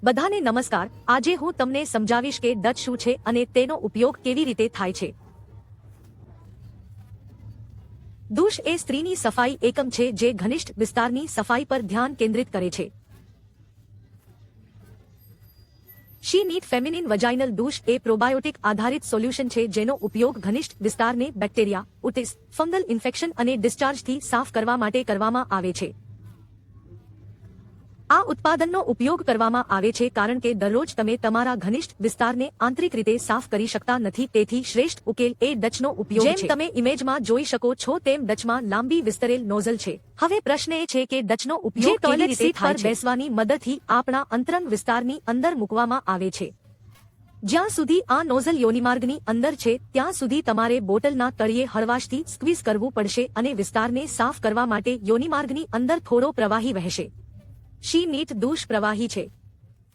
બધાને નમસ્કાર। આજે હું તમને સમજાવીશ કે ડચ શું છે અને તેનો ઉપયોગ કેવી રીતે થાય છે। દુશ એ સ્ત્રીની સફાઈ એકમ છે જે ઘનિષ્ઠ વિસ્તારની સફાઈ પર ધ્યાન કેન્દ્રિત કરે છે। શી નીટ ફેમિનિન વજાઇનલ દુશ એ પ્રોબાયોટિક આધારિત સોલ્યુશન છે જેનો ઉપયોગ ઘનિષ્ઠ વિસ્તારને બેક્ટેરિયા, ઓટિસ, ફંગલ ઇન્ફેક્શન અને ડિસ્ચાર્જથી સાફ કરવા માટે કરવામાં આવે છે। આ ઉત્પાદનનો ઉપયોગ કરવામાં આવે છે કારણ કે દરરોજ તમે તમારા ઘનિષ્ઠ વિસ્તારને આંતરિક રીતે સાફ કરી શકતા નથી, તેથી શ્રેષ્ઠ ઉકેલ એ ડચનો ઉપયોગ છે। જેમ તમે ઇમેજમાં જોઈ શકો છો તેમ ડચમાં લાંબી વિસ્તરેલ નોઝલ છે। હવે પ્રશ્ન એ છે કે ડચનો ઉપયોગ ટોયલેટ સીટ પર બેસવાની મદદથી આપણા અંતરંગ વિસ્તારની અંદર મૂકવામાં આવે છે। જ્યાં સુધી આ નોઝલ યોનિમાર્ગની અંદર છે ત્યાં સુધી તમારે બોટલના તળિયે હળવાશથી સ્ક્વીઝ કરવું પડશે અને વિસ્તારને સાફ કરવા માટે યોનિમાર્ગની અંદર થોડો પ્રવાહી વહેશે। શી નીટ દુશ પ્રવાહી છે।